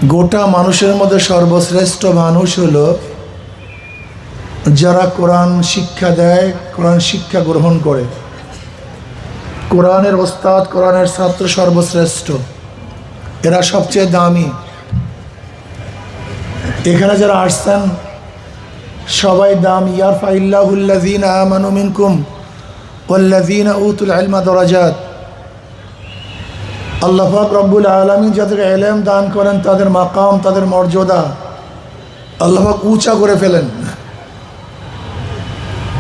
গোটা মানুষের মধ্যে সর্বশ্রেষ্ঠ মানুষ হলো যারা কোরআন শিক্ষা দেয়, কোরআন শিক্ষা গ্রহণ করে। কোরআনের ওস্তাদ, কোরআনের ছাত্র সর্বশ্রেষ্ঠ, এরা সবচেয়ে দামি। এখানে যারা আসছেন সবাই দাম। ইয়ারফাইল্লাহুল্লাযীনা আমানু মিনকুম ওয়াল্লাযীনা উতুল ইলমা দারাজাত। আল্লাহ পাক রব্বুল আলামিন যাদেরকে ইলম দান করেন তাদের মাকাম, তাদের মর্যাদা আল্লাহ পাক উঁচা করে ফেলেন।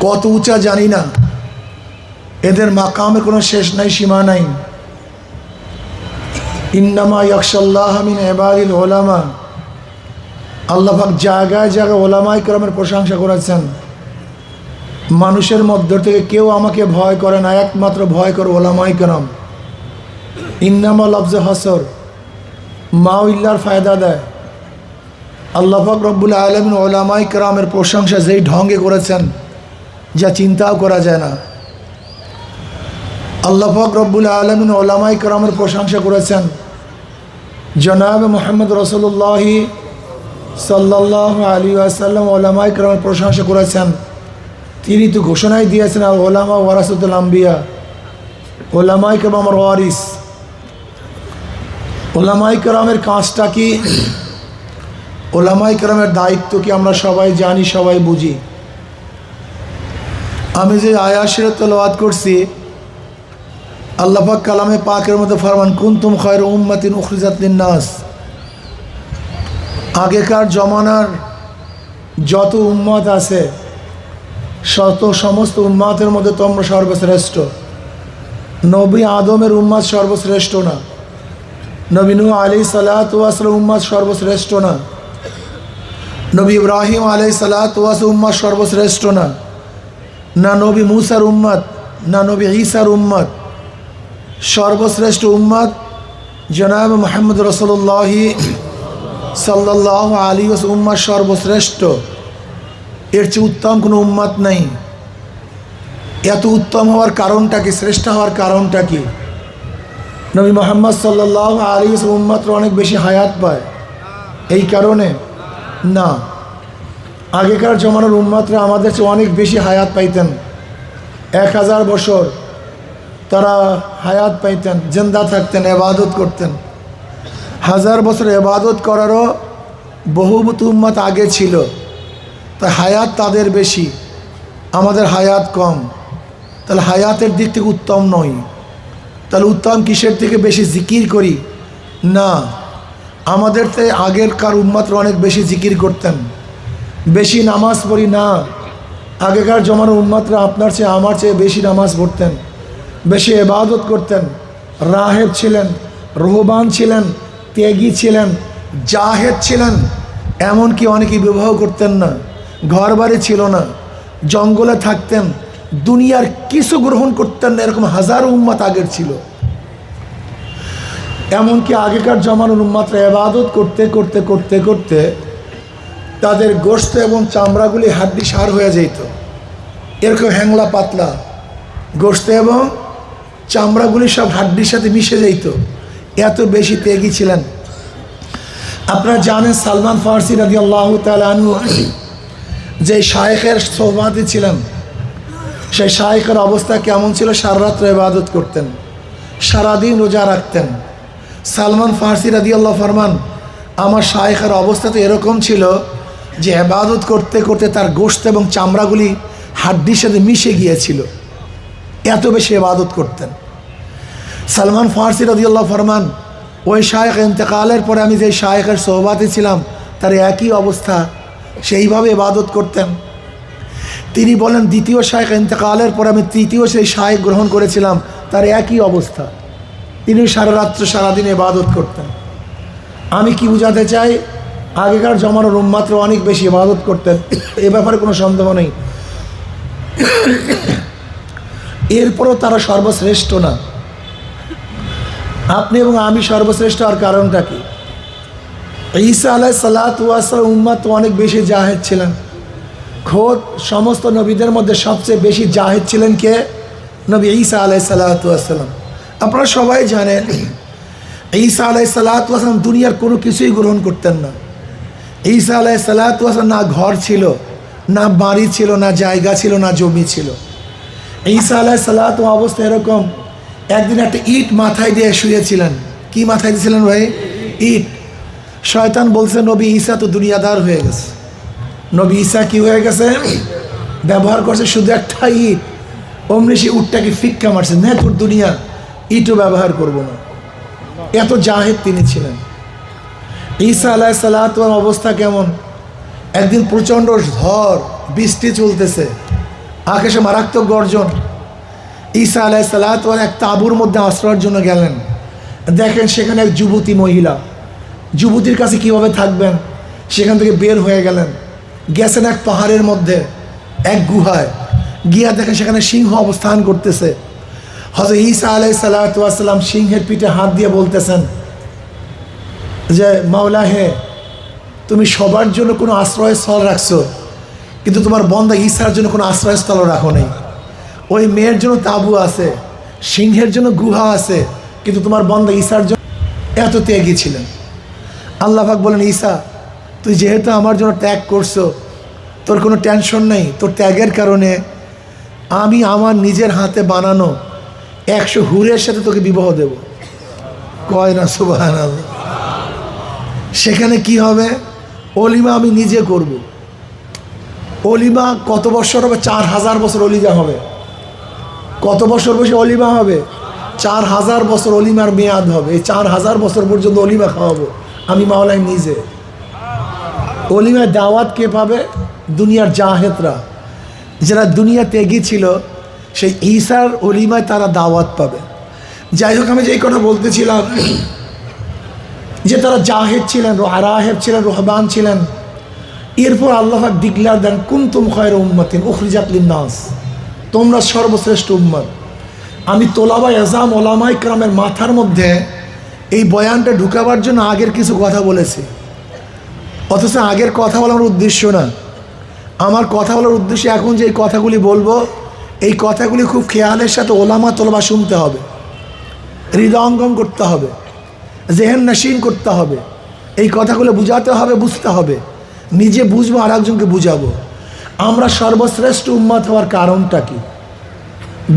কত উঁচা জানি না, এদের মাকামের কোনো শেষ নাই, সীমা নাই। ইন্নামা ইয়াখশাল্লাহ মিন ইবাদিল উলামা। আল্লাহ পাক জায়গায় জায়গায় ওলামায়ে কেরামের প্রশংসা করেছেন। মানুষের মধ্য থেকে কেউ আমাকে ভয় করে না, একমাত্র ভয় করে ওলামায়ে কেরাম। ইন্নামা লফজে হসর, মাও ইল্লার ফায়দা দেয়। আল্লাহ পাক রব্বুল আলামিন ওলামায়ে কেরামের প্রশংসা যেই ঢঙ্গে করেছেন যা চিন্তাও করা যায় না। আল্লাহ পাক রব্বুল আলামিন ওলামায়ে কেরামের প্রশংসা করেছেন। জনাব মুহাম্মদ রাসূলুল্লাহ সাল্লাল্লাহু আলাইহি ওয়াসাল্লাম ওলামায়ে কেরামের প্রশংসা করেছেন। তিনি তো ঘোষণাই দিয়েছেন, আল ওলামা ওয়ারাসাতুল আম্বিয়া, ওলামায়ে কেরাম আমার ওয়ারিস। ওলামায়ে কেরামের কাজটা কি, ওলামায়ে কেরামের দায়িত্ব কি আমরা সবাই জানি, সবাই বুঝি। আমি যে আয়াতের তেলাওয়াত করছি, আল্লাহ পাক কালামে পাকের মধ্যে ফরমান কুনতুম খায়রা উম্মাতিন উখরিজাত লিন-নাস। আগেকার জমানার যত উম্মত আছে সমস্ত উম্মতের মধ্যে তোমরা সর্বশ্রেষ্ঠ। নবী আদমের উম্মত সর্বশ্রেষ্ঠ না, নবী নূহ আলাইহিস সালাতু ওয়াস সালাম উম্মত সর্বশ্রেষ্ঠ না, নবী ইব্রাহিম আলাইহিস সালাতু ওয়াস উম্মত সর্বশ্রেষ্ঠ না, না নবী মুসার উম্মত, না নবী ঈসার উম্মত। সর্বশ্রেষ্ঠ উম্মত জনাব মুহাম্মদ রাসূলুল্লাহ সাল্লাল্লাহু আলাইহি ওয়াসাল্লাম উম্মত সর্বশ্রেষ্ঠ। এর চেয়ে উত্তম কোনো উম্মত নেই। এত উত্তম হওয়ার কারণটা কি, শ্রেষ্ঠ হওয়ার কারণটা কি? নবী মুহাম্মদ সাল্লাল্লাহু আলাইহি ওয়াসাল্লাম উম্মতরা অনেক বেশি হায়াত পায় এই কারণে না। আগেকার জমানার উম্মতরা আমাদের চেয়ে অনেক বেশি হায়াত পাইতেন। 1000 বছর তারা হায়াত পাইতেন, জিন্দা থাকতেন, ইবাদত করতেন। 1000 বছর ইবাদত করারও বহুমত উম্মত আগে ছিল, তাই হায়াত তাদের বেশি, আমাদের হায়াত কম। তাহলে হায়াতের দিক থেকে উত্তম নয়। তাহলে উত্তম কিসের থেকে? বেশি জিকির করি না। আমাদের তো আগেরকার উম্মতরা অনেক বেশি জিকির করতেন, বেশি নামাজ পড়ি না। আগেকার জমানার উম্মতরা আপনার চেয়ে আমার চেয়ে বেশি নামাজ পড়তেন, বেশি ইবাদত করতেন, রাহেব ছিলেন, রুহবান ছিলেন, ত্যাগী ছিলেন, জাহেদ ছিলেন। এমনকি অনেকে বিবাহ করতেন না, ঘর বাড়ি ছিল না, জঙ্গলে থাকতেন, দুনিয়ার কিছু গ্রহণ করতেন না। এরকম হাজারো উম্মত আগের ছিল। এমনকি আগেকার জমানার উম্মতরা ইবাদত করতে করতে করতে করতে তাদের গোশত এবং চামড়াগুলি হাড্ডি সার হয়ে যেত। এরকম হ্যাংলা পাতলা গোশত এবং চামড়াগুলি সব হাড্ডির সাথে মিশে যেত, এত বেশি ত্যাগী ছিলেন। আপনারা জানেন সালমান ফারসি রাদিয়াল্লাহু তাআলা আনহু যে শায়েখের সোহবাতে ছিলেন, সেই শায়েখের অবস্থা কেমন ছিল? সারা রাত্র ইবাদত করতেন, সারাদিন রোজা রাখতেন। সালমান ফারসি রাদিয়াল্লাহু ফরমান, আমার শায়েখের অবস্থা তো এরকম ছিল যে ইবাদত করতে করতে তার গোশত এবং চামড়াগুলি হাড্ডির সাথে মিশে গিয়েছিল, এত বেশি ইবাদত করতেন। সালমান ফারসি রাদিয়াল্লাহু ফরমান, ওই শায়েখ ইন্তেকালের পরে আমি যে শায়েখের সোহবাতে ছিলাম তার একই অবস্থা, সেইভাবে ইবাদত করতেন। তিনি বলেন, দ্বিতীয় শায়েখ ইন্তেকালের পরে আমি তৃতীয় সেই শায়েখ গ্রহণ করেছিলাম, তার একই অবস্থা, তিনি সারা রাত্র সারাদিন ইবাদত করতেন। আমি কি বোঝাতে চাই? আগেকার জমানার উম্মতরা অনেক বেশি ইবাদত করতেন, এ ব্যাপারে কোনো সন্দেহ নেই। এরপরও তারা সর্বশ্রেষ্ঠ না। আপনি এবং আমি সর্বশ্রেষ্ঠ আর কারণটা কি? ঈসা আলাইহিস সালাতু ওয়াস সালাম উম্মত অনেক বেশি জাহেদ ছিলেন। খোদ সমস্ত নবীদের মধ্যে সবচেয়ে বেশি জাহেদ ছিলেন কে? নবী ঈসা আলাইহিস সালাতু ওয়াস সালাম। আপনারা সবাই জানেন ঈসা আলাইহিসসালাতু ওয়াস সালাম দুনিয়ার কোনো কিছুই গ্রহণ করতেন না। ঈসা আলাইহিসসালাতু ওয়াস সালাম না ঘর ছিল, না বাড়ি ছিল, না জায়গা ছিল, না জমি ছিল। ঈসা আলাইহিসসালাতু অবস্থা এরকম, একদিন একটা ইট মাথায় দিয়ে শুয়েছিলেন। কি মাথায় দিয়েছিলেন ভাই? ইট। শয়তান বলছে নবী ঈসা তো দুনিয়াদার হয়ে গেছে। নবী ঈসা কি হয়ে গেছে? ব্যবহার করছে শুধু একটা ইট। অমনি সে উটটাকে ফিক্কা মারছে, না তোর দুনিয়া, ইটও ব্যবহার করবো না। এত জাহেদ তিনি ছিলেন। ঈসা আলাইহিসসালাতু অবস্থা কেমন? একদিন প্রচণ্ড ঝড়, বৃষ্টি চলতেছে, আকাশে মারাত্মক গর্জন। ঈসা আলাইহিসসালাতু এক তাঁবুর মধ্যে আশ্রয়ের জন্য গেলেন। দেখেন সেখানে এক যুবতী মহিলা, যুবতীর কাছে কিভাবে থাকবেন, সেখান থেকে বের হয়ে গেলেন, গেছেন এক পাহাড়ের মধ্যে এক গুহায়, গিয়া দেখেন সেখানে সিংহ অবস্থান করতেছে। হযরত ঈসা আলাইহিসসালাতু ওয়াসসালাম সিংহের পিঠে হাত দিয়ে বলতেছেন যে মাওলা হে, তুমি সবার জন্য কোনো আশ্রয়স্থল রাখছো, কিন্তু তোমার বন্দা ঈসার জন্য কোনো আশ্রয়স্থল রাখো নেই। ওই মেয়ের জন্য তাঁবু আছে, সিংহের জন্য গুহা আছে, কিন্তু তোমার বন্দা ঈসার জন্য। এত ত্যাগী ছিলেন। আল্লাহ পাক বলেন, ঈসা তুই যেহেতু আমার জন্য ত্যাগ করছো, তোর কোনো টেনশন নেই, তোর ত্যাগের কারণে আমি আমার নিজের হাতে বানানো 100 হুরের সাথে তোকে বিবাহ দেব। কয় না সুবহানাল্লাহ। সেখানে কি হবে? অলিমা আমি নিজে করব। অলিমা কত বছর হবে? 4000 বছর অলিমা হবে। কত বছর বসে অলিমা হবে? 4000 বছর অলিমার মেয়াদ হবে। এই 4000 বছর পর্যন্ত অলিমা খাওয়াবো আমি মাওলাই নিজে। অলিমায় দাওয়াত কে পাবে? দুনিয়ার জাহেদরা, যারা দুনিয়া ত্যাগী ছিল, সেই ঈসার অলিমায় তারা দাওয়াত পাবে। যাই হোক, আমি যেই কথা বলতেছিলাম যে তারা জাহেদ ছিলেন, রাহেব ছিলেন, রহবান ছিলেন। এরপর আল্লাহ পাক ডিক্লেয়ার দেন, কুনতুম খায়রা উম্মাতিন উখরিজাত লিন-নাস, তোমরা সর্বশ্রেষ্ঠ উম্মত। আমি তোলাবা এজাম ওলামা ইকরামের মাথার মধ্যে এই বয়ানটা ঢুকাবার জন্য আগের কিছু কথা বলেছি, অথচ আগের কথা বলার উদ্দেশ্য না। আমার কথা বলার উদ্দেশ্য এখন যে এই কথাগুলি বলবো, এই কথাগুলি খুব খেয়ালের সাথে ওলামা তোলবা শুনতে হবে, হৃদয়ঙ্গম করতে হবে, জেহেন নশীন করতে হবে। এই কথাগুলো বুঝাতে হবে, বুঝতে হবে। নিজে বুঝবো, আর একজনকে বুঝাবো। আমরা সর্বশ্রেষ্ঠ উম্মত হওয়ার কারণটা কি?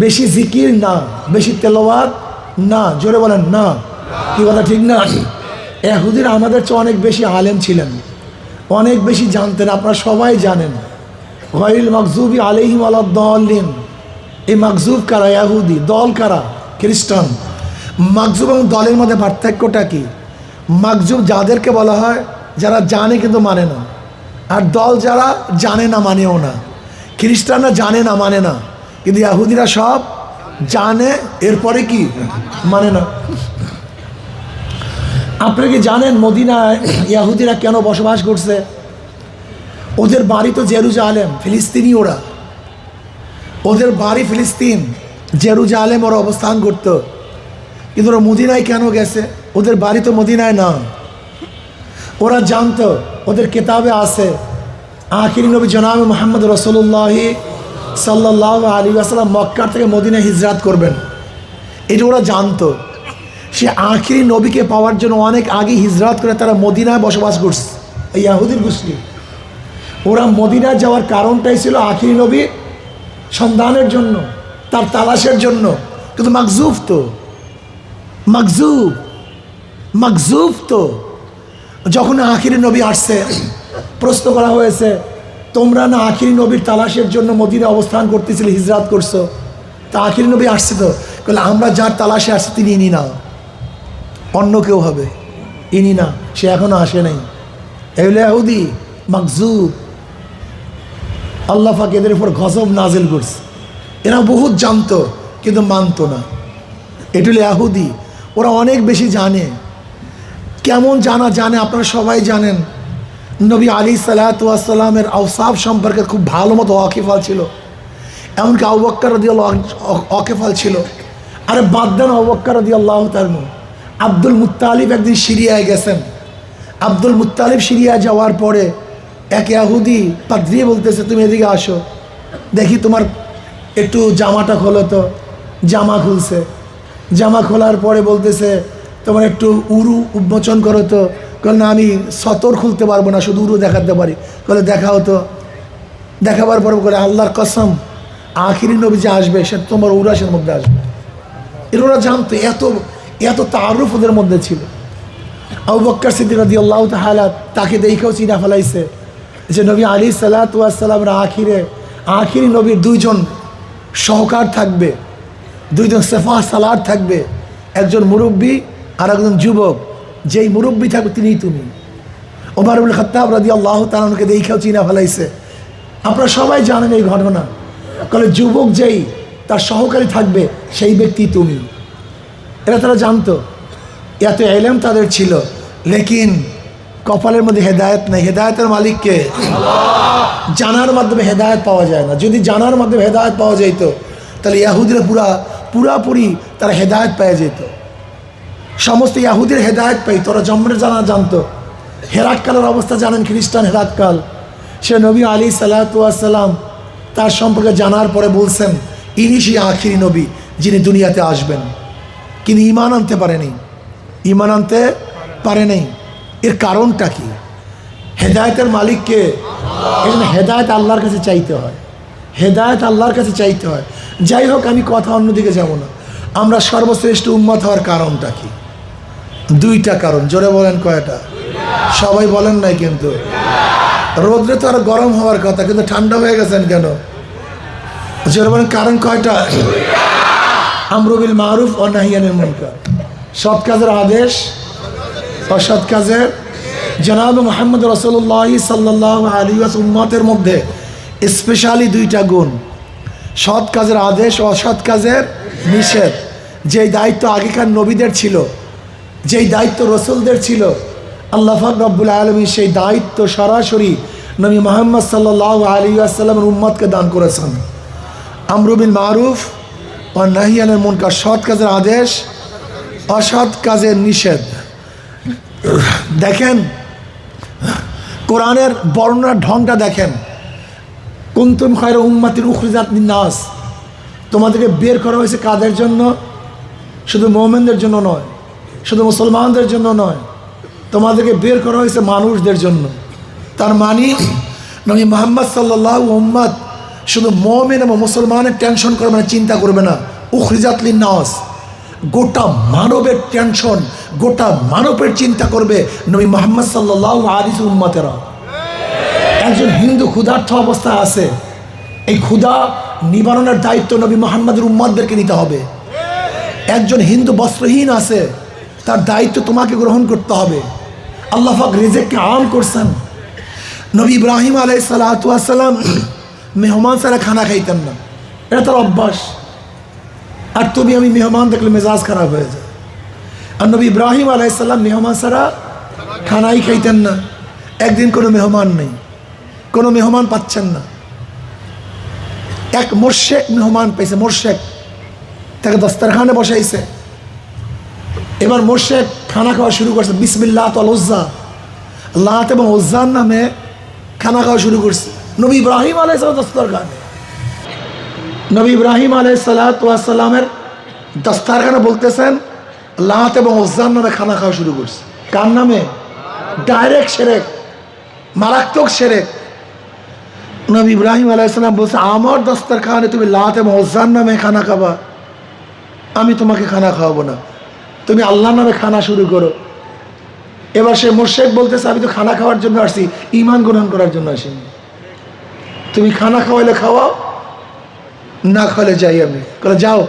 বেশি জিকির না, বেশি তেলাওয়াত না, জোরে বলেন না। কি কথা ঠিক না? ইহুদিরা আমাদের চেয়ে অনেক বেশি আলেম ছিলেন, অনেক বেশি জানতেন। আপনারা সবাই জানেন গায়রুল মাগযুবি আলাইহিম ওয়ালাদ-দাল্লিন। এই মাগযুব কারা? ইহুদি। দল কারা? খ্রিস্টান। মাগযুব এবং দলের মধ্যে পার্থক্যটা কি? মাগযুব যাদেরকে বলা হয় যারা জানে কিন্তু মানে না, আর দল যারা জানে না মানেও না। খ্রিস্টানরা জানে না মানে না, কিন্তু ইহুদিরা সব জানে, এরপরে কি মানে না। আপনি কি জানেন মদিনায় ইহুদিরা কেন বসবাস করছে? ওদের বাড়ি তো জেরুজালেম, ফিলিস্তিনি ওরা। ওদের বাড়ি ফিলিস্তিন, জেরুজালেম ওরা অবস্থান করত। কিন্তু ওরা মদিনায় কেন গেছে? ওদের বাড়ি তো মদিনায় না। ওরা জানতো, ওদের কেতাবে আছে, আখিরি নবী জনাব মুহাম্মদ রাসূলুল্লাহ সাল্লাল্লাহু আলাইহি ওয়াসাল্লাম মক্কা থেকে মদিনায় হিজরত করবেন। এটা ওরা জানতো। সে আখিরি নবীকে পাওয়ার জন্য অনেক আগে হিজরত করে তারা মদিনায় বসবাস করছে। এই ইহুদির গোষ্ঠী, ওরা মদিনায় যাওয়ার কারণটাই ছিল আখিরি নবী সন্ধানের জন্য, তার তালাশের জন্য। কিন্তু মাগযুব তো, মাগযুব তো যখন আখিরি নবী আসছে, প্রশ্ন করা হয়েছে, তোমরা না আখিরি নবীর তালাশের জন্য মদিনায় অবস্থান করতেছিলে, হিজরত করছো, তা আখিরি নবী আসছে তো? বলে আমরা যার তালাশে আসছে তিনি ইনি না, অন্য কেউ হবে, ইনি না, সে এখনো আসে নাই। এগুলো ইহুদি মাগযুব। আল্লাহ পাক এদের উপর গজব নাজিল করছে। এরা বহুত জানতো কিন্তু মানতো না। এটা হলো ইহুদি। ওরা অনেক বেশি জানে। কেমন জানে আপনারা সবাই জানেন। নবী আলাইহিসসালাতু ওয়াসসালামের আওসাফ সম্পর্কে খুব ভালো মতো ওয়াকিফাল ছিল। এমনকি আবু বকর রাদিয়াল্লাহু ওয়াকিফাল ছিল। আরে বাদ দেন আবু বকর রাদিয়াল্লাহু তাআলা, আব্দুল মুত্তালিব একদিন সিরিয়ায় গেছেন। আব্দুল মুত্তালিব সিরিয়া যাওয়ার পরে এক ইহুদি পাদ্রী বলতেছে, তুমি এদিকে আসো, দেখি তোমার একটু জামাটা খোলো তো। জামা খুলছে। জামা খোলার পরে বলতেছে, তোমার একটু উরু উন্মোচন করো তো। বলে না, আমি সতর খুলতে পারবো না, শুধু উরু দেখাতে পারি। বলে দেখাও তো। দেখাবার পর বলে আল্লাহর কসম, আখিরি নবী যে আসবে সে তোমার উরাসের মধ্যে আসবে। এর ওরা জানতো, এত এত তারুফ ওদের মধ্যে ছিল। আবু বকর সিদ্দিক রাদিয়াল্লাহু তাআলা তাকে দেখেও চিনা ফেলাইছে যে নবী আলাইহিস সালাতু ওয়াস সালামের আখিরি নবীর দুইজন সহকার থাকবে, দুইজন সেফা সালার থাকবে, একজন মুরব্বী আর একজন যুবক। যেই মুরব্বী থাকবে তিনিই তুমি। ওমর ইবনে খাত্তাব রাদিয়াল্লাহু তাআলা ওনাকে দেখেও চিনা ফেলাইছে। আপনারা সবাই জানেন এই ঘটনা। কারণ যুবক যেই তার সহকারী থাকবে সেই ব্যক্তি তুমি। এরা তারা জানতো, এত ইলম তাদের ছিল, লেকিন কপালের মধ্যে হেদায়েত নেই। হেদায়েতের মালিককে জানার মাধ্যমে হেদায়েত পাওয়া যায় না। যদি জানার মাধ্যমে হেদায়েত পাওয়া যেত তাহলে ইয়াহুদিরা পুরাপুরি তারা হেদায়েত পেয়ে যেত। সমস্ত ইয়াহুদের হেদায়েত পাই, তোরা জন্মের জানতো। হেরাতকালের অবস্থা জানেন, খ্রিস্টান হেরাতকাল। সে নবী আলাইহিস সালাতু ওয়াস সালাম তার সম্পর্কে জানার পরে বলছেন ইনি সেই আখিরি নবী যিনি দুনিয়াতে আসবেন। কিন্তু ঈমান আনতে পারে নাই। এর কারণটা কি? হেদায়েতের মালিককে। এই জন্য হেদায়েত আল্লাহর কাছে চাইতে হয়, যাই হোক, আমি কথা অন্যদিকে যাব না। আমরা সর্বশ্রেষ্ঠ উম্মত হওয়ার কারণটা কি? দুইটা কারণ। জোরে বলেন কয়টা? সবাই বলেন নাই কিন্তু। রোদ্রে তো আর গরম হওয়ার কথা, কিন্তু ঠান্ডা হয়ে গেছেন কেন? জোরে বলেন কারণ কয়টা? আমরু বিল মারুফ ও নাহি আনিল মুনকার, সৎ কাজের আদেশ, অসৎ কাজের। জনাব মুহাম্মদ রাসূলুল্লাহ সাল্লাল্লাহু আলাইহি ওয়াসাল্লাম উম্মতের মধ্যে স্পেশালি দুইটা গুণ, সৎ কাজের আদেশ, অসৎ কাজের নিষেধ। যেই দায়িত্ব আগেকার নবীদের ছিল, যেই দায়িত্ব রসুলদের ছিল, আল্লাহ পাক রব্বুল আলামিন সেই দায়িত্ব সরাসরি নবী মুহাম্মদ সাল্লাল্লাহু আলাইহি ওয়াসাল্লামের উম্মতকে দান করেছেন। আমরু বিল মারুফ ও নাহি আনিল মুনকার, সৎ কাজের আদেশ, অসৎ কাজের নিষেধ। দেখেন কোরআনের বর্ণনার ঢংটা দেখেন। কুনতুম খায়রা উম্মাতিন উখরিজাত লিন-নাস, তোমাদেরকে বের করা হয়েছে কাদের জন্য? শুধু মুমিনদের জন্য নয়, শুধু মুসলমানদের জন্য নয়, তোমাদেরকে বের করা হয়েছে মানুষদের জন্য। তার মানে নবী মুহাম্মদ সাল্লাল্লাহু উম্মত শুধু মুমিন এবং মুসলমানের টেনশন করবে না, চিন্তা করবে না। উখরিজাত লিন-নাস, গোটা মানবের টেনশন, গোটা মানবের চিন্তা করবে নবী মুহাম্মদ সাল্লাল্লাহু আলাইহি ওয়াসাল্লাম উম্মতেরা। একজন হিন্দু ক্ষুধার্ত অবস্থায় আছে, এই ক্ষুধা নিবারণের দায়িত্ব নবী মুহাম্মদের উম্মতদেরকে নিতে হবে। একজন হিন্দু বস্ত্রহীন আছে, তার দায়িত্ব তোমাকে গ্রহণ করতে হবে। আল্লাহ পাক রিজিককে আম করছেন। নবী ইব্রাহিম আলাইহিস সালাতু ওয়াস সালাম মেহমান ছাড়া খানা খাইতেন না, এটা তার অভ্যাস। আর তুমি আমি মেহমান দেখলে মেজাজ খারাপ হয়ে যায়। আর নবী ইব্রাহিম আলাইহিস সালাম মেহমান ছাড়া খানাই খাইতেন না। একদিন কোনো মেহমান নেই, কোনো মেহমান পাচ্ছেন না। এক মোরশেক মেহমান পেয়েছে, মোরশেক, তাকে দস্তরখানে বসাইছে। এবার মোরশেক খানা খাওয়া শুরু করছে, বিসমিল্লাহ ওয়াল উজ্জা, লাত এবং উজ্জার নামে খানা খাওয়া শুরু করছে নবী ইব্রাহিম আলাইহিস সালাম দস্তরখানে। নবী ইব্রাহিম আলাইহিস সালামের দস্তরখানে বলতেছেন লাত এবং উজ্জার নামে খানা খাওয়া শুরু করছে। কার নামে? ডাইরেক্ট শিরক, মারাত্মক শিরক। নবী ইব্রাহিম আলাইহিস সালাম বলছে আমার দস্তরখানে তুমি লাত এবং উজ্জার নামে খানা খাবা, আমি তোমাকে খানা খাওয়াবো না, তুমি আল্লাহর নামে খানা শুরু করো। এবার সে মুশরিক বলতেছে আমি তো খানা খাওয়ার জন্য আসছি, ঈমান গ্রহণ করার জন্য আসিনি। তুমি খানা খাওয়াইলে খাওয়াও, না খাওয়ালে যাই আমি। বলে যাও,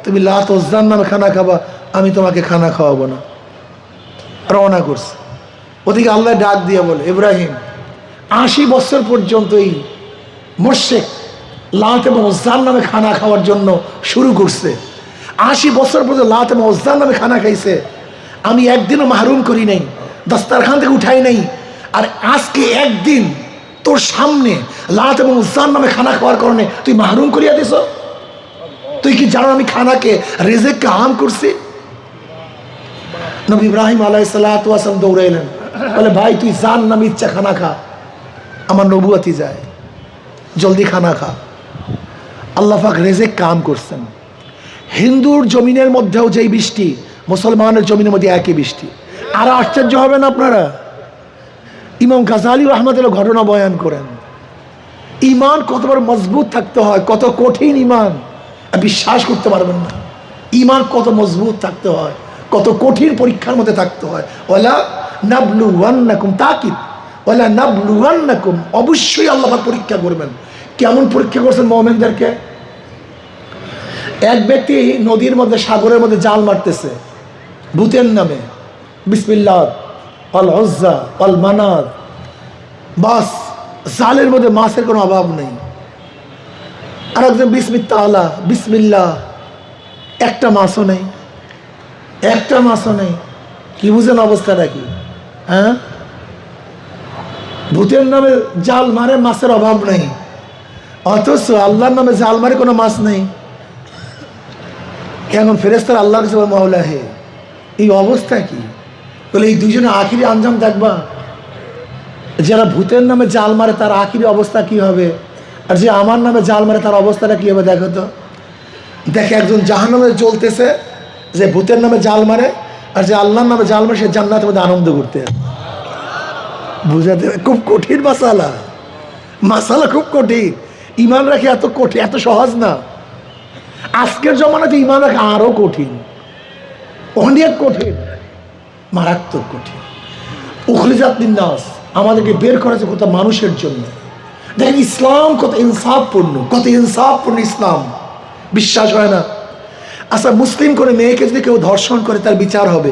তুমি লাত উজ্জার নামে খানা খাবা, আমি তোমাকে খানা খাওয়াবো না। রওনা করছে। ওদিকে আল্লাহ ডাক দিয়ে বলে ইব্রাহিম 80 বছর পর্যন্ত এই মুশরিক লাত এবং উজ্জার নামে খানা খাওয়ার জন্য শুরু করছে। 80 বছর পর্যন্ত লাত এবং উজ্জার নামে খানা খাইছে, আমি একদিনও মাহরুম করি নাই, দস্তরখান থেকে উঠাই নাই। আর আজকে একদিন তোর সামনে লাত এবং উজ্জার নামে খানা খাওয়ার কারণে তুই মাহরুম করিয়া দিস। তুই কি জানো আমি খানাকে রিজিককে হারাম করছি? নবী ইব্রাহিম আলাইহিস সালাতু ওয়াস সালাম দৌড়াইলেন, বলে ভাই তুই জান না, ইচ্ছা খানা খা, আমার নবুয়তি যায়, জলদি খানা খা। আল্লাহ পাক রিজিক কাম করছেন। হিন্দুর জমিনের মধ্যেও যেই বৃষ্টি মুসলমানের জমিনের মধ্যে একই বৃষ্টি। আর আশ্চর্য হবেন আপনারা, ইমাম গাজালি রহমতুল্লাহ ঘটনা বয়ান করেন, ইমান কতবার মজবুত থাকতে হয়, কত কঠিন ইমান বিশ্বাস করতে পারবেন না। ইমান কত মজবুত থাকতে হয়, কত কঠিন পরীক্ষার মধ্যে থাকতে হয়। ওয়ালা নাবলুওয়ান্নাকুম, তাকিদ, ওয়ালা নাবলুওয়ান্নাকুম, অবশ্যই আল্লাহ পরীক্ষা করবেন। কেমন পরীক্ষা করছেন মুমিনদেরকে? এক ব্যক্তি নদীর মধ্যে, সাগরের মধ্যে জাল মারতেছে ভূতের নামে, বিসমিল্লাহ আল উজ্জা আল মানাত, বাস জালের মধ্যে মাছের কোনো অভাব নেই। আর একজন বিসমিল্লাহ বিসমিল্লাহ, একটা মাছও নেই, একটা মাছও নেই। কি বুঝেন অবস্থাটা কি? হ্যাঁ, ভূতের নামে জাল মারে, মাছের অভাব নেই, অথচ আল্লাহর নামে জাল মারে কোনো মাছ নেই। এখন ফেরেশতারা আল্লাহর কাছে বলে, মাওলা হে, এই অবস্থা কি? বলে এই দুইজনে আখিরি আঞ্জাম দেখবা। যারা ভূতের নামে জাল মারে তার আখিরি অবস্থা কি হবে, আর যে আমার নামে জাল মারে তার অবস্থাটা কি হবে দেখো তো। দেখে একজন জাহান্নামে জ্বলতেছে, যে ভূতের নামে জাল মারে, আর যে আল্লাহর নামে জাল মারে সে জান্নাতের মধ্যে আনন্দ করতে। বুঝাতে খুব কঠিন মাসালা, মাসালা খুব কঠিন। ইমান রাখে এত কঠিন, এত সহজ না। আজকের জমানাতে ইমান রাখা আরো কঠিন, অনেক কঠিন, মারাত্মক কঠিন। উখরিজাত লিন্নাস, আমাদেরকে বের করেছে কত মানুষের জন্য। দেখেন ইসলাম কত ইনসাফপূর্ণ, কত ইনসাফপূর্ণ ইসলাম। বিশ্বাস হয় না? আচ্ছা, মুসলিম করে মেয়েকে যদি কেউ ধর্ষণ করে তার বিচার হবে,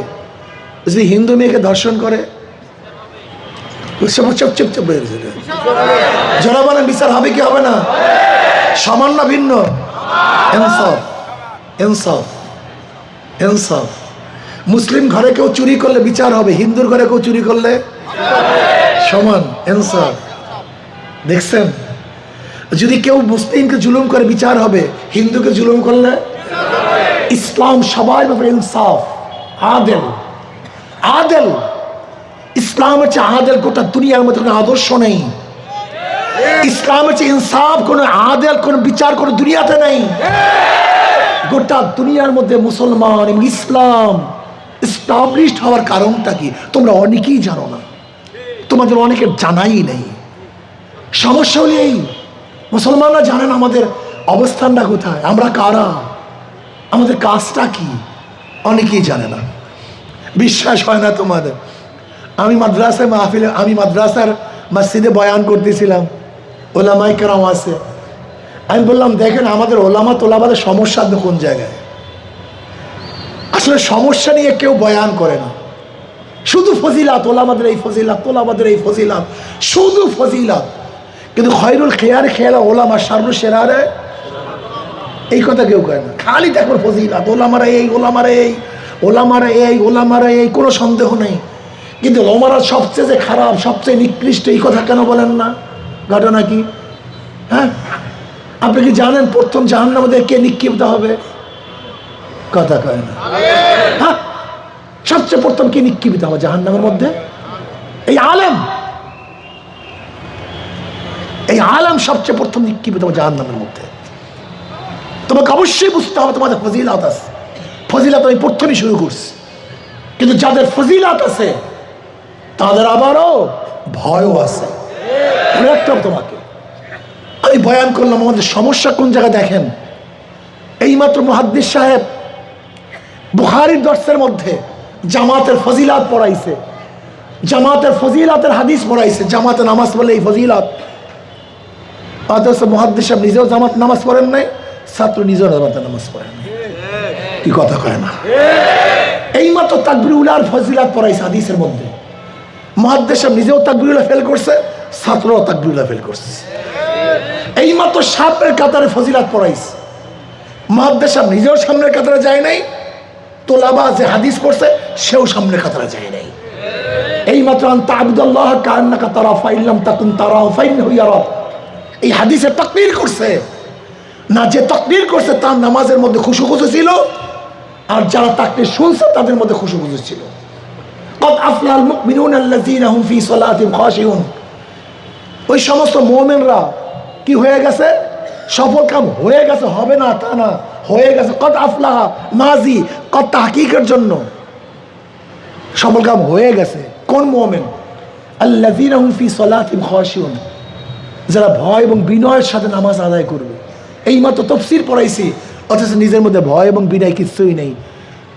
যদি হিন্দু মেয়েকে ধর্ষণ করে যারা বলেন বিচার হবে কি হবে না? সামান্য ভিন্ন, ইনসাফ ইনসাফ ইনসাফ। মুসলিম ঘরে কেউ চুরি করলে বিচার হবে, হিন্দুর ঘরে কেউ চুরি করলে সমান, ইনসাফ। দেখছেন, যদি কেউ মুসলিমকে জুলুম করে বিচার হবে, হিন্দুকে জুলুম করলে। ইসলাম সবার ব্যাপারে ইনসাফ, আদেল, আদেল। ইসলাম হচ্ছে আদেল, গোটা দুনিয়ার মধ্যে কোনো আদর্শ নেই। ইসলাম হচ্ছে ইনসাফ, কোনো আদেল, কোনো বিচার কোনো দুনিয়াতে নেই। গোটা দুনিয়ার মধ্যে মুসলমান এবং ইসলাম এস্টাবলিশড হওয়ার কারণটা কি তোমরা অনেকেই জানো না, তোমাদের অনেকের জানাই নেই। সমস্যা হলে এই মুসলমানরা জানেন আমাদের অবস্থানটা কোথায়, আমরা কারা, আমাদের কাজটা কি, অনেকেই জানে না। বিশ্বাস হয় না তোমাদের? আমি মাদ্রাসায় মাহফিলে, আমি মাদ্রাসার মসজিদে বয়ান করতেছিলাম, ওলামায়ে কেরাম আছে। আমি বললাম, দেখেন আমাদের ওলামা তোলাবাদের সমস্যা কোন জায়গায়। আসলে সমস্যা নিয়ে কেউ বয়ান করে না, শুধু ফজিলাত, ওলামাদের এই ফজিলাত, তোলাবাদের এই ফজিলাত, শুধু ফজিলাত। কিন্তু খয়রুল খেয়ার খেয়ালা ওলামা শাররু শেরারে, এই কথা কেউ কয় না। খালি দেখো ফজিলাত, ওলামারা এই, ওলামারা এই, ওলামারা এই, ওলামারা এই, কোনো সন্দেহ নেই। কিন্তু ওলামারা সবচেয়ে যে খারাপ, সবচেয়ে নিকৃষ্ট, এই কথা কেন বলেন না? ঘটনা কি? হ্যাঁ, আপনি কি জানেন প্রথম জাহান্নামের মধ্যে কে নিক্ষিপ্ত হবে? কথা কয় না। হ্যাঁ, সবচেয়ে প্রথম কে নিক্ষিপ্ত হবে জাহান্নামের মধ্যে? এই আলেম, এই আলেম সবচেয়ে প্রথম নিক্ষিপ্ত হবে জাহান্নামের মধ্যে। তোমাকে অবশ্যই বুঝতে হবে তোমাদের ফজিলাত আছে। ফজিলাত আমি প্রথমেই শুরু করছি, কিন্তু যাদের ফজিলাত আছে তাদের আবারও ভয়ও আছে। তোমাকে আমি বয়ান করলাম আমাদের সমস্যা কোন জায়গায়। দেখেন, এইমাত্র মুহাদ্দিস সাহেব বুখারীর দর্সের মধ্যে জামাতের ফজিলাত পড়াইছে, জামাতের ফজিলাতের হাদিস পড়াইছে, জামাতে নামাজ পড়লে এই ফজিলাত। অথচ মুহাদ্দিস সাহেব নিজেও জামাত নামাজ পড়েন নাই, ছাত্র নিজেও জামাতে নামাজ পড়েন নাই। কি কথা কয় না? এইমাত্র তাকবীরুল ফজিলাত পড়াইছে হাদিসের মধ্যে। মুহাদ্দিস সাহেব নিজেও তাকবীরুল ফেল করছে, ছাত্রও তাকবীরুল ফেল করছে। এইমাত্র সামনের কাতারে ফজিলাত পড়াইছে, মুহাদ্দিস সাহেব নিজেও সামনের কাতারে যায় নাই, তোলাবা যে হাদিস পড়ছে সেও সামনের কাতারে যায় নাই। এইমাত্র আনতা আবুদুল্লাহ কান্নাকা তারা ফাইল্লাম তাকুন তারা ফাইন্নাহু ইয়ারা, এই হাদিসে তাকবীর করছে না। যে তাকবীর করছে তার নামাজের মধ্যে খুশু ছিল, আর যারা তাকবীর শুনছে তাদের মধ্যে খুশু ছিল। কদ আফলাল মুমিনুনা আল্লাযীনা হুম ফি সালাতিহিম খাশিউন, ওই সমস্ত মুমিনরা কি হয়ে গেছে? সফল কাম হয়ে গেছে, হবে না তা না, হয়ে গেছে, কদ আফলাহা মাজি, কদ তাহকিকের জন্য সফল কাম হয়ে গেছে। কোন মুমিন? আল্লাযীনা হুম ফি সালাতিহিম খাশিউন, যারা ভয় এবং বিনয়ের সাথে নামাজ আদায় করবে। এইমাত্র তাফসীর পড়াইছি, অথচ নিজের মধ্যে ভয় এবং বিনয় কিছুই নেই।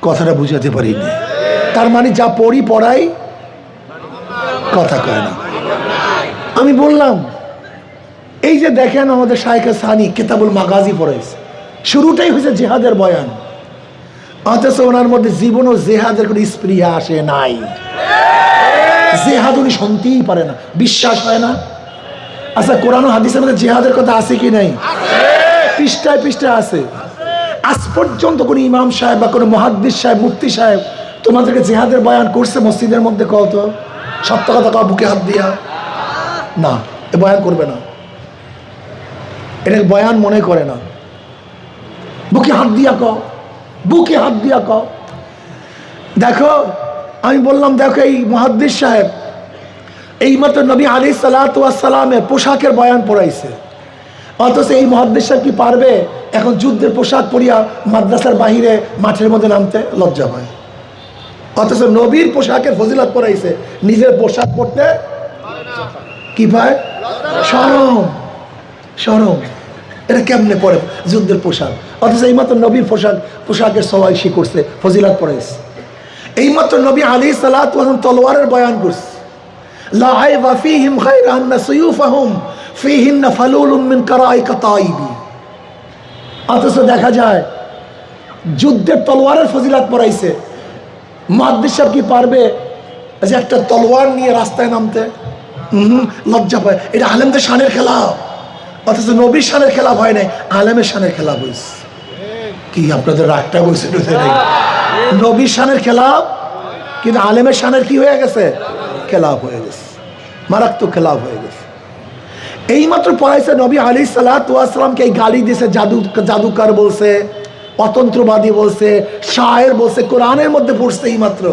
কথাটা বুঝাতে পারিনি। তার মানে যা পড়ি পড়াই, কথা কয় না। আমি বললাম এই যে দেখেন আমাদের শায়েখে সানি কিতাবুল মাগাজি পড়াইছে, শুরুটাই হয়েছে জিহাদের বয়ান, অথচ ওনার মধ্যে জীবন ও জেহাদের কোনো স্পৃহা আসে নাই। জেহাদ উনি শুনতেই পারে না, বিশ্বাস হয় না। আচ্ছা, কোরআন ও হাদিসের মধ্যে জেহাদের কথা আছে কি নাই? পৃষ্ঠায় পৃষ্ঠায় আছে। আজ পর্যন্ত কোনো ইমাম সাহেব বা কোনো মুহাদ্দিস সাহেব, মুফতি সাহেব তোমাদেরকে জেহাদের বয়ান করছে মসজিদের মধ্যে? কত সত্য কথা কও, বুকে হাত দিয়া না, এ বয়ান করবে না, এটাকে বয়ান মনে করে না। বুকে হাত দিয়া কও, বুকে হাত দিয়া কও। দেখো আমি বললাম, দেখো এই মুহাদ্দিস সাহেব এইমাত্র নবী আলাইহিস সালাতু ওয়াস সালামের পোশাকের বয়ান পড়াইছে, অথচ এই মুহাদ্দিস সাহেব কি পারবে এখন যুদ্ধের পোশাক পরিয়া মাদ্রাসার বাহিরে মাঠের মধ্যে নামতে? লজ্জা পায়। অথচ নবীর পোশাকের ফজিলত পড়াইছে, নিজের পোশাক পরতে কি পায়? শরম। শরম। এটা কেমনে পরে যুদ্ধের পোশাক? অথচ এইমাত্র নবীর পোশাকের সবাই সে করছে, ফজিলত পড়াইছে। এইমাত্র নবী আলাইহিস সালাতু ওয়াস সালাম তলোয়ারের বয়ান করছে, লা আইবা ফীহিম গায়রা আন্না সুয়ুফাহুম ফীহিন্না ফালুলুম মিন কারাইকা তাইবি। অথচ দেখা যায় যুদ্ধের তলোয়ারের ফজিলত পড়াইছে, মুহাদ্দিস সাহেব কি পারবে যে একটা তলোয়ার নিয়ে রাস্তায় নামতে? লজ্জা পায়। এটা আলেমদের শানের খেলাফ, অথচ নবীর শানের খেলাফ হয় নাই, আলেমের শানের খেলাফ হয়েছে। কি আপনাদের রাগটা বলছে? নবীর শানের খেলাফ, কিন্তু আলেমের শানের কি হয়ে গেছে? খেলাফ হয়ে গেছে, মারাত্মক খেলাফ হয়ে গেছে। এইমাত্র পড়াইছে নবী আলাইহিস সালাতু ওয়াস সালামকে এই গালি দিয়েছে, জাদুকর বলছে, অতন্ত্রবাদী বলছে, শায়ের বলছে, কোরআনের মধ্যে পড়ছে এইমাত্র।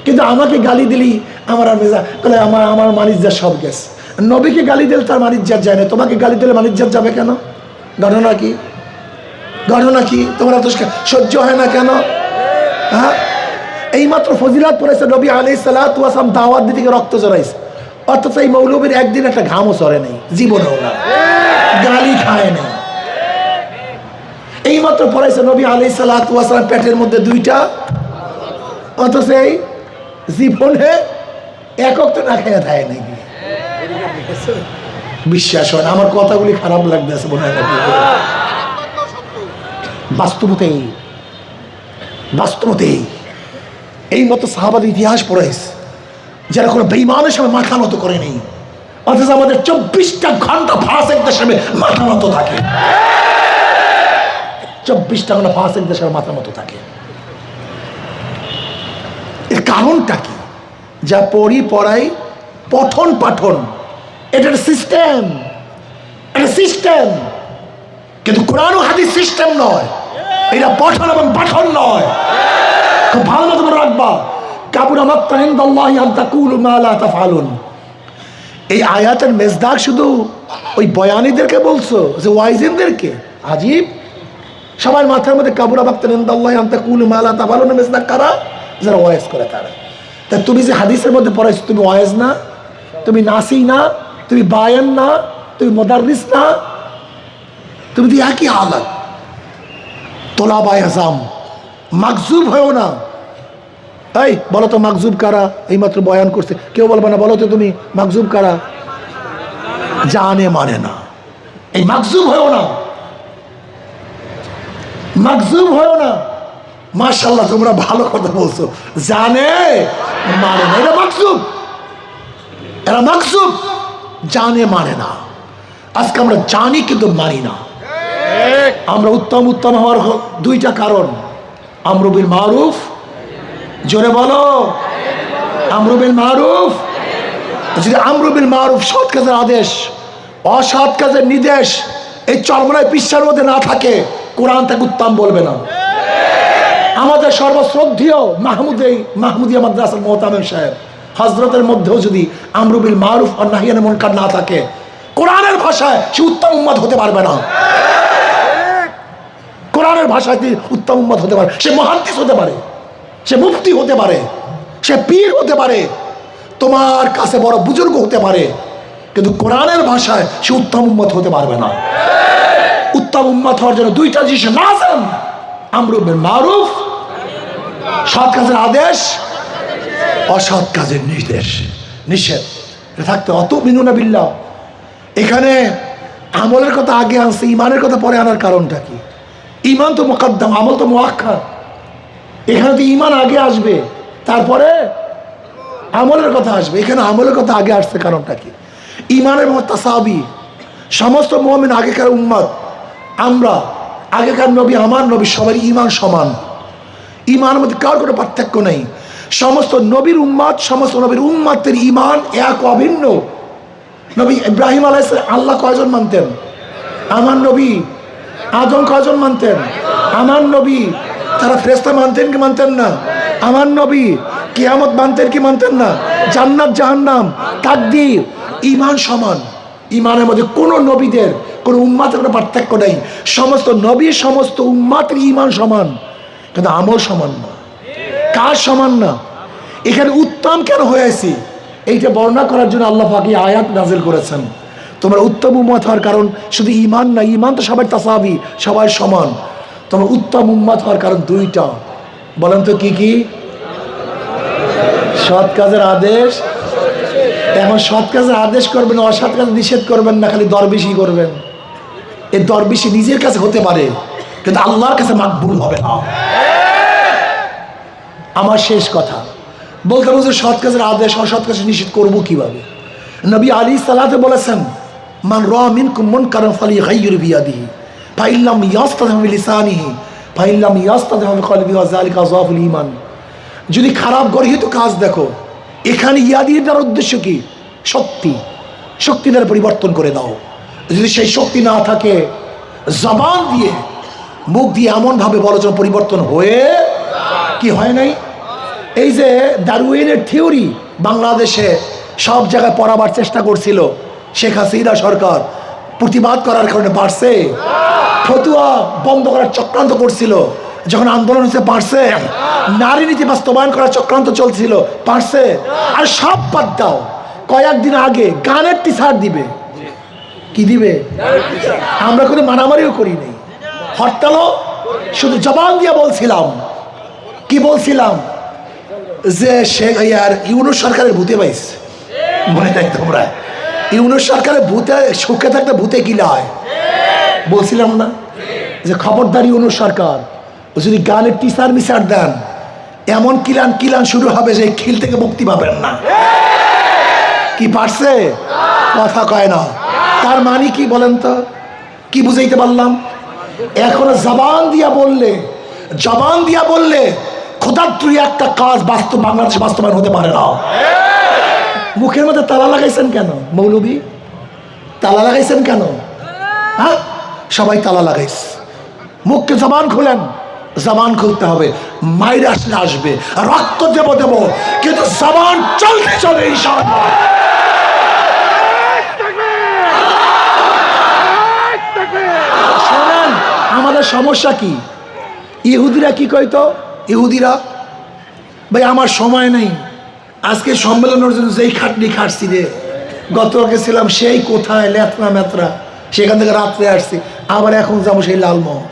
কিন্তু আমাকে গালি দিলি আমার আর মেজা তাহলে আমার মানিজ্জাত সব গেছে। নবীকে গালি দিলে তার মানিজ্জাত যায় না, তোমাকে গালি দিলে মানিজ্জাত যাবে কেন? ঘটনা কি? ঘটনা কি? তোমরা তো সহ্য হয় না কেন? হ্যাঁ, এইমাত্র ফজিলাত পড়েছে, নবী আলাইহিস সালাতু ওয়াস সালাম দাওয়াত দিতে রক্ত জড়াইছে, অথচ এই মৌলবীর একদিন একটা ঘামও সরে নেই, জীবনেও না, গালি খায় না। এইমাত্র পড়াইছে নবী আলাইহিস সালাতু ওয়াস সালাম পেটের মধ্যে দুইটা, অথচ এই জীবনে একক তো না খেয়ে থাকে নাকি? বিশ্বাস হয় না। আমার কথাগুলি খারাপ লাগতেছে মনে হয়। বাস্তবতেই বাস্তবতেই এই মতো সাহাবাদের ইতিহাস পড়াইছে যারা কোনো বেঈমানের সামনে মাথা নত করে নেই, অথচ আমাদের 24টা ঘন্টা ফাসিকদের সামনে মাথা নত থাকে। 24টা ঘন্টা ফাসিকদের সামনে মাথা নত থাকে। এর কারণটা কি? যা পড়ি পড়াই, পঠন পাঠন, এটার সিস্টেম, এটা সিস্টেম, কিন্তু কোরআন ও হাদিস সিস্টেম নয়, এটা পঠন এবং পাঠন নয়। খুব ভালো মতো মনে রাখবা, কাবুরা মাকতান ইনদাল্লাহি আন তাকুলু মা লা তাফআলুন। এই আয়াতের মেজদাক শুধু ওই বয়ানীদেরকে বলছো, যে ওয়াইজিনদেরকে? আজীব। সবার মাথার মধ্যে কাবুরা মাকতান ইনদাল্লাহি আন তাকুলু মা লা তাফআলুন মেজদাক কারা? যারা ওয়াইজ করে তারা। তা তুমি যে হাদিসের মধ্যে পড়াইছো, তুমি ওয়াইজ না, তুমি নাসি না, তুমি বায়ান না, তুমি মুদাররিস না, তুমি তো একই হালাত। তোলাবায়ে আযম, মাকজুব হয়েও না। এই বলো তো মাকজুব কারা? এইমাত্র বয়ান করছে, কেউ বলবে না বলো তো তুমি মাকজুব কারা? জানে মানে না, এই মাকজুব হয়েও না, মাকজুব হয়েও না। মাশাআল্লাহ, তোমরা ভালো কথা বলছো, জানে মানে না, এটা মাকজুব, এরা মাকজুব, জানে মানে না। আজকে আমরা জানি কিন্তু মানি না। আমরা উত্তম হওয়ার দুইটা কারণ, আমরু বিল মারুফ, জোরে বলো, আমরু বিল মারুফ। যদি আমরু বিল মারুফ, সৎ কাজের আদেশ, অসৎ কাজের নির্দেশ এই চরমনায় পৃষ্ঠার মধ্যে না থাকে, কোরআন তাকে উত্তম বলবে না। আমাদের সর্বশ্রদ্ধেয় মাহমুদিয়া মাদ্রাসার মোহতামিম সাহেব হযরতের মধ্যেও যদি আমরু বিল মারুফ আর নাহি আনিল মুনকার না থাকে, কোরআনের ভাষায় সে উত্তম উম্মত হতে পারবে না। কোরআনের ভাষাতে উত্তম উম্মত হতে পারে, সে মুহাদ্দিস হতে পারে, সে মুফতি হতে পারে, সে পীর হতে পারে, তোমার কাছে বড় বুজুর্গ হতে পারে, কিন্তু কোরআনের ভাষায় সে উত্তম উম্মত হতে পারবে না। উত্তম উম্মত হওয়ার জন্য দুইটা জিনিস লাজম, আমরু বিল মারুফ, সৎ কাজের আদেশ, অসৎ কাজের নিষেধ থাকতে। অতুমিনুনা বিল্লাহ, এখানে আমলের কথা আগে আনছে, ইমানের কথা পরে আনার কারণটা কি? ইমান তো মুকদ্দম, আমল তো মুআক্খার। এখানে তো ইমান আগে আসবে, তারপরে আমলের কথা আসবে। এখানে আমলের কথা আগে আসছে, কারণটা কি? ইমানের মত তাসাবি, সমস্ত মুমিন আগেকার উম্মত, আমরা আগেকার নবী, আমার নবী, সবারই ইমান সমান। ইমানের মধ্যে কার কোনো পার্থক্য নেই। সমস্ত নবীর উম্মত, সমস্ত নবীর উম্মতের ইমান এক, অভিন্ন। নবী ইব্রাহিম আলাইহিস সালাম আল্লাহ কয়জন মানতেন? আমার নবী। আদম কয়জন মানতেন? আমার নবী। তারা ফেরেশতা মানতেন কি মানতেন না? আমার নবী। কিয়ামত মানতেন কি মানতেন না? জান্নাত জাহান্নাম, তাকদীর, ইমান সমান। ইমানের মধ্যে কোনো নবীদের, কোনো উম্মতের কোনো পার্থক্য নেই। সমস্ত নবী, সমস্ত উম্মতের ইমান সমান, কিন্তু আমল সমান না, কাজ সমান না। এখানে উত্তম কেন হয়েছি এইটা বর্ণনা করার জন্য আল্লাহ পাক এই আয়াত নাযিল করেছেন। তোমরা উত্তম উম্মত হওয়ার কারণ শুধু ইমান না, ইমান তো সবাই তাসাবি, সবাই সমান। তোমরা উত্তম উম্মত হওয়ার কারণ দুইটা, বলেন তো কি কি? সৎ কাজের আদেশ। এখন সৎ কাজের আদেশ করবেন, অসৎ কাজ নিষেধ করবেন না, খালি দরবেশি করবেন। এই দরবেশি নিজের কাছে হতে পারে, কিন্তু আল্লাহর কাছে মাকবুল হবে না। আমার শেষ কথা বলতে বলতে, সৎ কাজের আদেশ, অসৎ কাজ নিষেধ করবো কিভাবে? নবী আলাইহিস সালাতু বলেছেন, মান রাআ মিনকুম মুনকারান ফালিয়ুগাইয়ির বিয়াদিহি ফাইন লাম ইয়াস্তাতি' বিলিসানিহি ফাইন লাম ইয়াস্তাতি' বিকলবিহি ওয়া যালিকা আযআফুল ঈমান। যদি খারাপ গর্হিত কাজ দেখো, এখানে ইয়াদির দ্বারা উদ্দেশ্য কি? শক্তি দ্বারা পরিবর্তন করে দাও। যদি সেই শক্তি না থাকে, জবান দিয়ে, মুখ দিয়ে এমনভাবে বলো যেন পরিবর্তন হয়ে কি হয় নাই। এই যে ডারউইনের থিওরি বাংলাদেশে সব জায়গায় পড়াবার চেষ্টা করছিল, শেখ হাসিনা সরকার প্রতিবাদ করার কারণে পারছে। ফতুয়া বন্ধ করার চক্রান্ত করছিল, যখন আন্দোলন হচ্ছে পারছে। নারী নীতি বাস্তবায়ন করার চক্রান্ত চলছিল, পারছে। আর সব বাদ দাও, কয়েকদিন আগে গানের টিচার দিবে, কি দিবে? আমরা কোনো মারামারিও করি নাই, হরতালও শুধু জবান দিয়ে বলছিলাম। কি বলছিলাম? যে ইউনূস সরকারের ভূতে পাইছে, মনে নাই তোমরা? ইউনূস সরকারের ভূতে সুখে থাকতে ভূতে কিলায় বলছিলাম না? যে খবরদার ইউনূস সরকার যদি গানের টিচার মিচার দেন, এমন কিলান শুরু হবে যে খিল থেকে মুক্তি পাবেন না। কি পারছে? কথা কয় না। তার মানে কি বলেন তো? কি বুঝাইতে পারলাম? এখন জবান দিয়া বললে খোদাত্রী একটা কাজ বাংলাদেশে বাস্তবায়ন হতে পারে না। মুখের মধ্যে তালা লাগাইছেন কেন মৌলবী? তালা লাগাইছেন কেন? হ্যাঁ, সবাই তালা লাগাইছে। মুখকে জবান খুলেন, জবান খুলতে হবে। মাইর আসলে আসবে, রক্ত দেব, কিন্তু জবান চলতে চলে ইনশাআল্লাহ। শোনেন, আমাদের সমস্যা কি? ইহুদিরা কি কইতো? ইহুদিরা, ভাই আমার সময় নেই, আজকে সম্মেলনের জন্য যেই খাটনি খাটছি রে, গতকালকে ছিলাম সেই কোথায় মেত্রা, সেখান থেকে রাত্রে আসছি, আবার এখন যাবো সেই লালমোহন,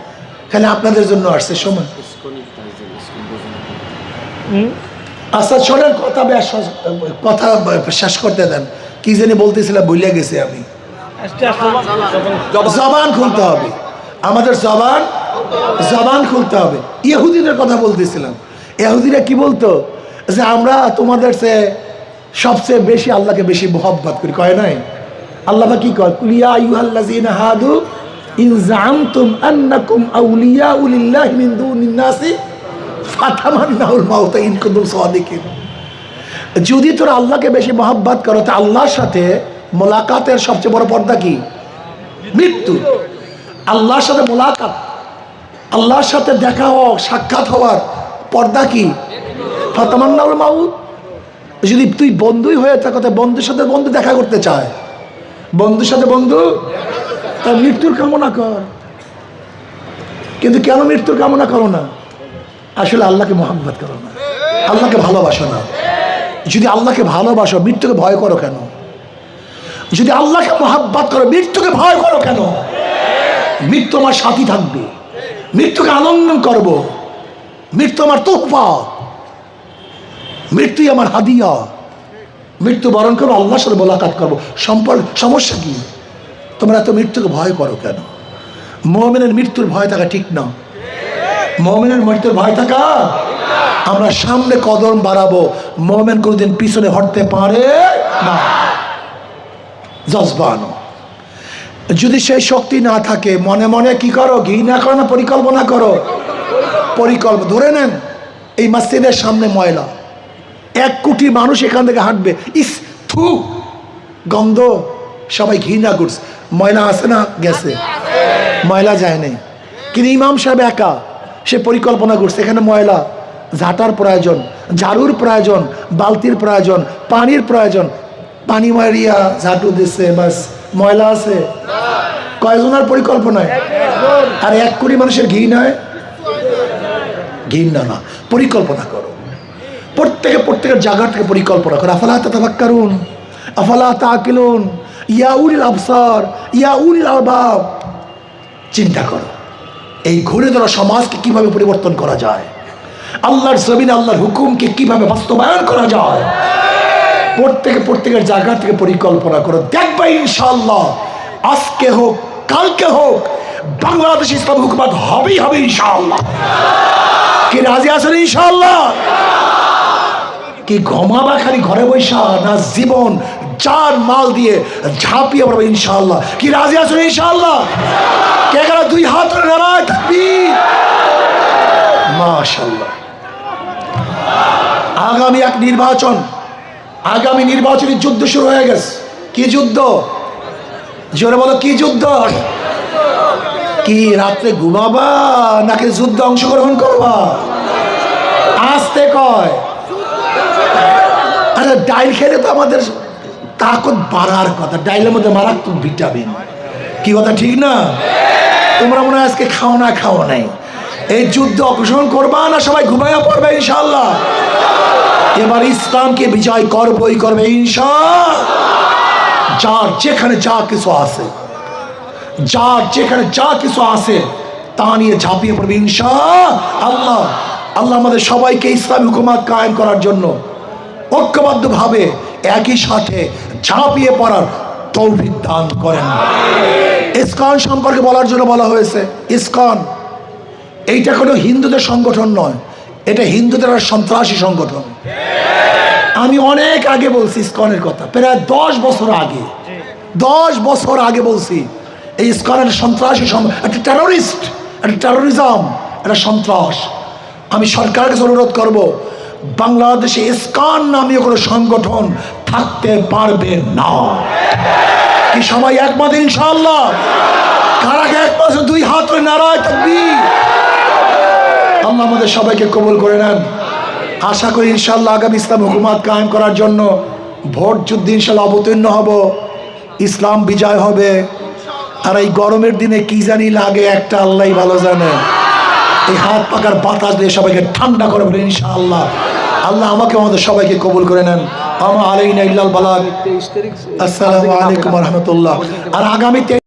খালি আপনাদের জন্য আসছে সময়। আচ্ছা শোনেন, কথা শেষ করতে দেন। কি জানি বলতেছিলাম, ভুলে গেছি আমি। জবান খুলতে হবে আমাদের, জবান খুলতে হবে। ইহুদিদের কথা বলতেছিলাম। ইহুদিরা কি বলতো? যে আমরা তোমাদের চেয়ে সবচেয়ে বেশি আল্লাহকে বেশি মোহাব্বত করি, কয় নাই? আল্লাহ কি কয়? কুলিয়া আইয়ুহাল্লাযীনা হাদু ইন যাআমতুম আন্নাকুম আউলিয়াউ লিল্লাহি মিন দুনিন নাসি ফাতামান্নাউল মাউতা ইন কুনতুম সাদিকিন। যদি তোরা আল্লাহকে বেশি মোহাব্বত করো, তা আল্লাহর সাথে মোলাকাতের সবচেয়ে বড় পর্দা কি? মৃত্যু। আল্লাহর সাথে মোলাকাত, আল্লাহর সাথে দেখা হওয়া, সাক্ষাৎ হওয়ার পর্দা কি? ফাতামান্নাউল মাউত। যদি তুই বন্ধুই হয়ে থাকো, বন্ধুর সাথে বন্ধু দেখা করতে চায়, বন্ধুর সাথে বন্ধু, তার মৃত্যুর কামনা কর। কিন্তু কেন মৃত্যুর কামনা করো না? আসলে আল্লাহকে মোহাব্বত করো না, আল্লাহকে ভালোবাসো না। যদি আল্লাহকে ভালোবাসো, মৃত্যুকে ভয় করো কেন? যদি আল্লাহকে মোহাব্বত করো, মৃত্যুকে ভয় করো কেন? মৃত্যু আমার সাথী থাকবে, মৃত্যুকে আনন্দ করব, মৃত্যু আমার তোহফা, মৃত্যুই আমার হাদিয়া। মৃত্যু বরণ করবো, আল্লাহর সাথে মোলাকাত করবো। সমস্যা কি? তোমরা এত মৃত্যুকে ভয় করো কেন? মুমিনের মৃত্যুর ভয় থাকা ঠিক না। মুমিনের মৃত্যুর ভয় থাকা, আমরা সামনে কদম বাড়াবো, মুমিন কোনদিন পিছনে হটতে পারে না। জজবানো যদি সেই শক্তি না থাকে, মনে মনে কি করো? ঘৃণা করো না পরিকল্পনা করো? পরিকল্পনা। ধরে নেন এই মসজিদের সামনে ময়লা, 1 কোটি মানুষ এখান থেকে হাঁটবে, ইস থু গন্ধ, সবাই ঘৃণা করছে। ময়লা আছে না? গেছে, ময়লা যায় নাই। কিন্তু ইমাম সাহেব একা, সে পরিকল্পনা করছে এখানে ময়লা, ঝাঁটার প্রয়োজন, ঝাড়ুর প্রয়োজন, বালতির প্রয়োজন, পানির প্রয়োজন। পানি মারিয়া ঝাঁটু দিচ্ছে, বাস ময়লা আছে। কয়জনের পরিকল্পনায়? আর 1 কোটি মানুষের ঘৃণায়? ঘৃণা না, পরিকল্পনা করো। প্রত্যেকের জায়গা থেকে পরিকল্পনা করো। আফালা তাতাফাক্কারুন, আফালা তাআকিলুন, ইয়া উলিল আবসার, ইয়া উলিল আলবাব। চিন্তা করো এই ঘুরে ধরা সমাজকে কিভাবে পরিবর্তন করা যায়, আল্লাহর জমিনে আল্লাহর হুকুমকে কিভাবে বাস্তবায়ন করা যায়। প্রত্যেকের জায়গা থেকে পরিকল্পনা করো, দেখবে ইনশাআল্লাহ আজকে হোক কালকে হোক বাংলাদেশ ইসলাম হুকুমত হবেই হবে ইনশাআল্লাহ। কি রাজি আছেন ইনশাআল্লাহ? কি ঘুমাবা খালি ঘরে বৈশা, না জীবন জান মাল দিয়ে ঝাঁপিয়ে পড়বে ইনশাআল্লাহ? কি রাজি আছেন ইনশাআল্লাহ? কে গেল 2 হাত ধরে নারায় তাকবীর, মাশাআল্লাহ। আগামী এক নির্বাচন, আগামী নির্বাচনী যুদ্ধ শুরু হয়ে গেছে। কি যুদ্ধ? জোরে বলো, কি যুদ্ধ? কি রাত্রে ঘুমাবা নাকি যুদ্ধে অংশগ্রহণ করবা? আসতে কয়। আরে ডাইল খেলে তো আমাদের তাকত বাড়ার কথা, ডাইলের মধ্যে মারাত্মক ভিটামিন। কি কথা ঠিক না? তোমরা মনে হয় আজকে খাও নাই, এই যুদ্ধে অংশগ্রহণ করবা না সবাই ঘুমাইয়া পড়বে ইনশাআল্লাহ। এবার ইসলামকে বিজয় করবই করবে ইনশাআল্লাহ। যার যেখানে যা কিছু আছে, যার যেখানে যা কিছু আছে তা নিয়ে ঝাঁপিয়ে পড়বে ইনশাআল্লাহ। আল্লাহ আমাদের সবাইকে ইসলামী হুকুমত কায়েম করার জন্য ঐক্যবদ্ধভাবে একই সাথে ঝাঁপিয়ে পড়ার তৌফিক দান করেন। ইসকন সম্পর্কে বলার জন্য বলা হয়েছে, ইসকন এইটা কোনো হিন্দুদের সংগঠন নয়, এটা হিন্দুদের সন্ত্রাসী সংগঠন। আমি অনেক আগে বলছি ইসকনের কথা, প্রায় 10 বছর আগে, 10 বছর আগে বলছি এই ইসকনের সন্ত্রাসী, একটা টেরোরিস্ট, একটা টেরোরিজম, একটা সন্ত্রাস। আমি সরকারের কাছে অনুরোধ করব, বাংলাদেশে ইসকন নামীয় কোনো সংগঠন থাকতে পারবে না। কি সবাই একমত ইনশাআল্লাহ? কারা একমত? 2 হাত ধরে নারায় তাকবীর। আল্লাহ আমাদের সবাইকে কবুল করে নেন। আশা করি ইনশাআল্লাহ আগামী ইসলাম হুকুমত কায়েম করার জন্য ভোট যুদ্ধে ইনশাআল্লাহ অবতীর্ণ হব, ইসলাম বিজয় হবে। আর এই গরমের দিনে কি জানি লাগে একটা আল্লাহই ভালো জানে। এই হাত পাকার বাতাস দিয়ে সবাইকে ঠান্ডা করে বলে ইনশাআল্লাহ। আল্লাহ আমাকে আমাদের সবাইকে কবুল করে নেন। আমা আলাইনা ইল্লাল বালাগ। আসসালামু আলাইকুম ওয়া রাহমাতুল্লাহ। আর আগামী